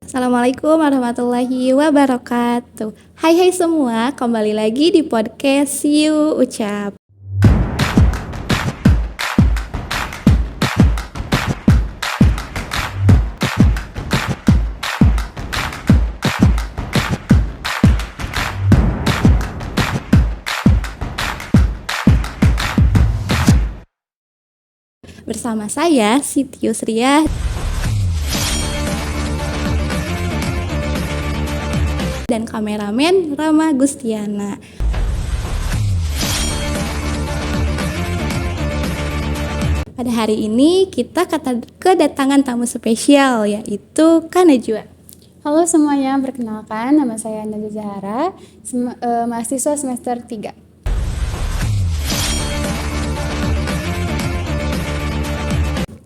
Assalamualaikum warahmatullahi wabarakatuh. Hai semua, kembali lagi di podcast Siu Ucap. Bersama saya Siti Yusriah dan kameramen Rama Gustiana. Pada hari ini kita kedatangan tamu spesial, yaitu Kak Najwa. Halo semuanya, perkenalkan nama saya Najwa Zahara, mahasiswa semester 3.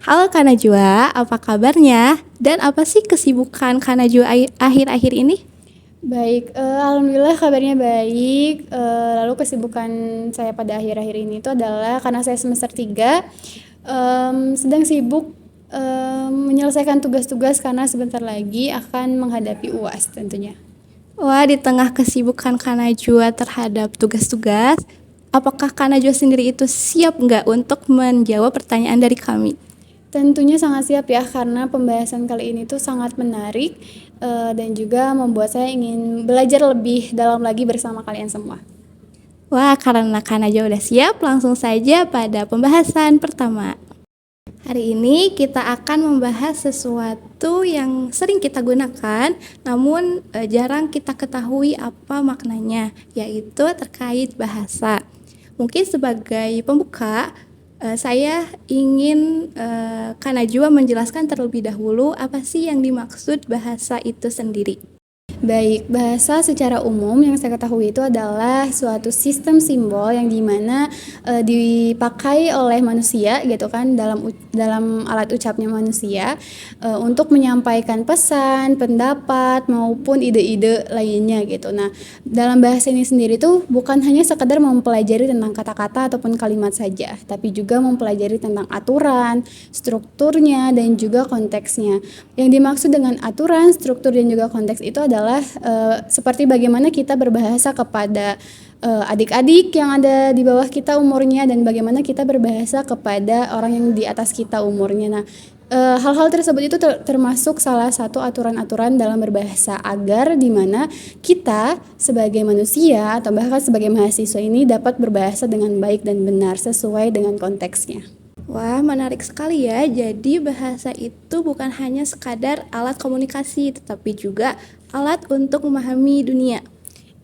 Halo Kak Najwa, apa kabarnya? Dan apa sih kesibukan Kak Najwa akhir-akhir ini? Baik, alhamdulillah kabarnya baik. Lalu kesibukan saya pada akhir-akhir ini itu adalah karena saya semester 3, sedang sibuk menyelesaikan tugas-tugas karena sebentar lagi akan menghadapi UAS tentunya. Wah, di tengah kesibukan Kak Najwa terhadap tugas-tugas, apakah Kak Najwa sendiri itu siap nggak untuk menjawab pertanyaan dari kami? Tentunya sangat siap ya, karena pembahasan kali ini tuh sangat menarik dan juga membuat saya ingin belajar lebih dalam lagi bersama kalian semua. Wah, karena Kak Najwa udah siap, langsung saja pada pembahasan pertama. Hari ini kita akan membahas sesuatu yang sering kita gunakan, namun jarang kita ketahui apa maknanya, yaitu terkait bahasa. Mungkin sebagai pembuka, saya ingin Kak Najwa menjelaskan terlebih dahulu apa sih yang dimaksud bahasa itu sendiri. Baik, bahasa secara umum yang saya ketahui itu adalah suatu sistem simbol yang dimana dipakai oleh manusia gitu kan, dalam alat ucapnya manusia untuk menyampaikan pesan, pendapat maupun ide-ide lainnya gitu. Nah, dalam bahasa ini sendiri tuh bukan hanya sekedar mempelajari tentang kata-kata ataupun kalimat saja, tapi juga mempelajari tentang aturan, strukturnya dan juga konteksnya. Yang dimaksud dengan aturan, struktur dan juga konteks itu adalah seperti bagaimana kita berbahasa kepada adik-adik yang ada di bawah kita umurnya, dan bagaimana kita berbahasa kepada orang yang di atas kita umurnya. Nah, hal-hal tersebut itu termasuk salah satu aturan-aturan dalam berbahasa, agar dimana kita sebagai manusia atau bahkan sebagai mahasiswa ini dapat berbahasa dengan baik dan benar sesuai dengan konteksnya. Wah, menarik sekali ya. Jadi bahasa itu bukan hanya sekadar alat komunikasi, tetapi juga alat untuk memahami dunia.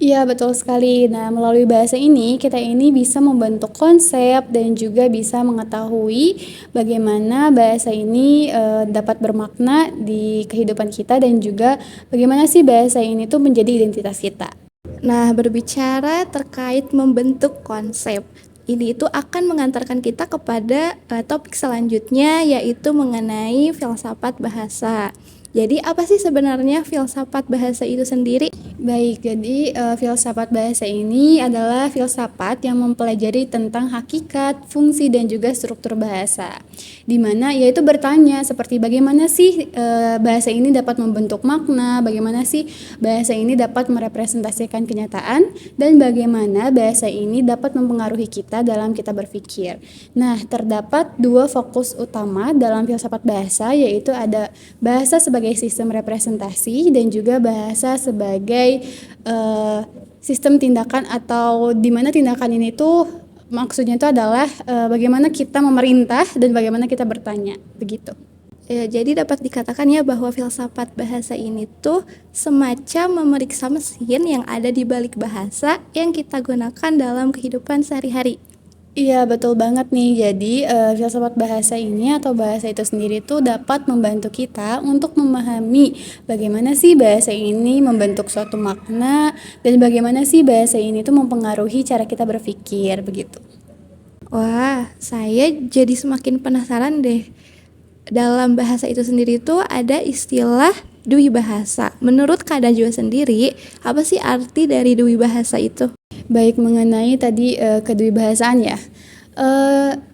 Iya, betul sekali. Nah, melalui bahasa ini kita ini bisa membentuk konsep dan juga bisa mengetahui bagaimana bahasa ini dapat bermakna di kehidupan kita, dan juga bagaimana sih bahasa ini tuh menjadi identitas kita. Nah, berbicara terkait membentuk konsep, ini itu akan mengantarkan kita kepada topik selanjutnya, yaitu mengenai filsafat bahasa. Jadi apa sih sebenarnya filsafat bahasa itu sendiri? Baik, jadi filsafat bahasa ini adalah filsafat yang mempelajari tentang hakikat, fungsi dan juga struktur bahasa. Di mana yaitu bertanya seperti bagaimana sih bahasa ini dapat membentuk makna, bagaimana sih bahasa ini dapat merepresentasikan kenyataan, dan bagaimana bahasa ini dapat mempengaruhi kita dalam kita berpikir. Nah, terdapat dua fokus utama dalam filsafat bahasa, yaitu ada bahasa sebagai sistem representasi dan juga bahasa sebagai sistem tindakan, atau di mana tindakan ini tuh maksudnya itu adalah bagaimana kita memerintah dan bagaimana kita bertanya, begitu. Ya, jadi dapat dikatakan ya bahwa filsafat bahasa ini tuh semacam memeriksa mesin yang ada di balik bahasa yang kita gunakan dalam kehidupan sehari-hari. Iya, betul banget nih. Jadi filsafat bahasa ini atau bahasa itu sendiri tuh dapat membantu kita untuk memahami bagaimana sih bahasa ini membentuk suatu makna, dan bagaimana sih bahasa ini tuh mempengaruhi cara kita berpikir, begitu. Wah, saya jadi semakin penasaran deh. Dalam bahasa itu sendiri tuh ada istilah dwi bahasa. Menurut Kak Najwa sendiri, apa sih arti dari dwi bahasa itu? Baik, mengenai tadi kedewibahasaan ya.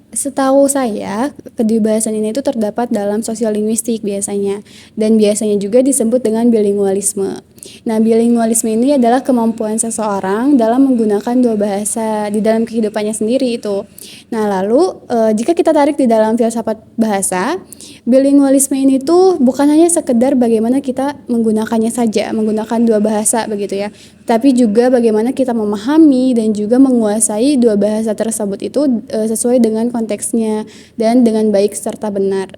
Setahu saya, kedewasaan ini itu terdapat dalam sosiolinguistik biasanya, dan biasanya juga disebut dengan bilingualisme. Nah, bilingualisme ini adalah kemampuan seseorang dalam menggunakan dua bahasa di dalam kehidupannya sendiri itu. Nah, lalu jika kita tarik di dalam filsafat bahasa, bilingualisme ini tuh bukan hanya sekedar bagaimana kita menggunakannya saja, menggunakan dua bahasa begitu ya, tapi juga bagaimana kita memahami dan juga menguasai dua bahasa tersebut itu sesuai dengan konteksnya dan dengan baik serta benar.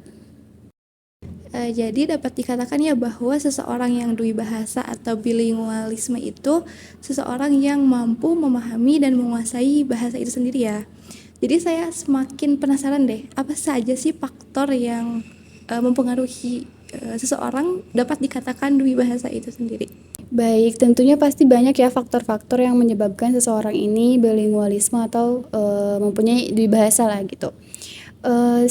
Jadi dapat dikatakan ya bahwa seseorang yang dui bahasa atau bilingualisme itu seseorang yang mampu memahami dan menguasai bahasa itu sendiri ya. Jadi saya semakin penasaran deh, apa saja sih faktor yang mempengaruhi seseorang dapat dikatakan dui bahasa itu sendiri? Baik, tentunya pasti banyak ya faktor-faktor yang menyebabkan seseorang ini bilingualisme atau mempunyai dui bahasa lah gitu.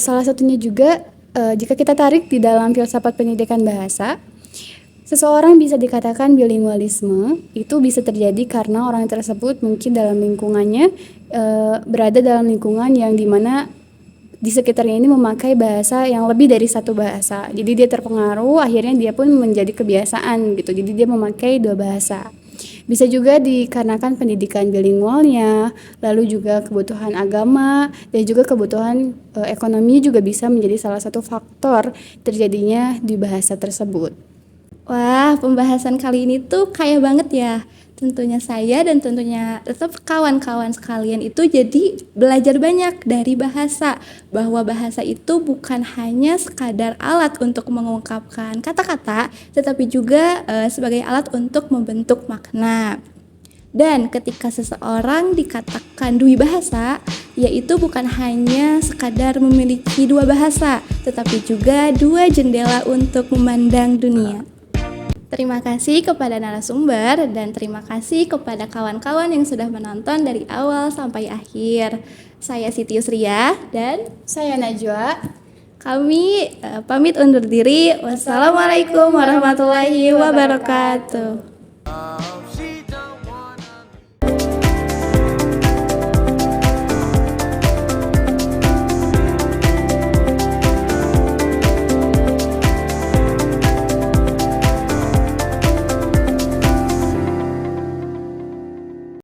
Salah satunya juga jika kita tarik di dalam filsafat pendidikan bahasa, seseorang bisa dikatakan bilingualisme itu bisa terjadi karena orang tersebut mungkin dalam lingkungannya berada dalam lingkungan yang dimana di sekitarnya ini memakai bahasa yang lebih dari satu bahasa. Jadi dia terpengaruh, akhirnya dia pun menjadi kebiasaan gitu. Jadi dia memakai dua bahasa. Bisa juga dikarenakan pendidikan bilingualnya, lalu juga kebutuhan agama dan juga kebutuhan ekonomi juga bisa menjadi salah satu faktor terjadinya di bahasa tersebut. Wah, pembahasan kali ini tuh kaya banget ya. Tentunya saya dan tentunya tetap kawan-kawan sekalian itu jadi belajar banyak dari bahasa. Bahwa bahasa itu bukan hanya sekadar alat untuk mengungkapkan kata-kata, tetapi juga sebagai alat untuk membentuk makna. Dan ketika seseorang dikatakan dui bahasa, yaitu bukan hanya sekadar memiliki dua bahasa, tetapi juga dua jendela untuk memandang dunia. Terima kasih kepada narasumber dan terima kasih kepada kawan-kawan yang sudah menonton dari awal sampai akhir. Saya Siti Yusria dan Saya Najwa. kami pamit undur diri. Wassalamualaikum warahmatullahi wabarakatuh.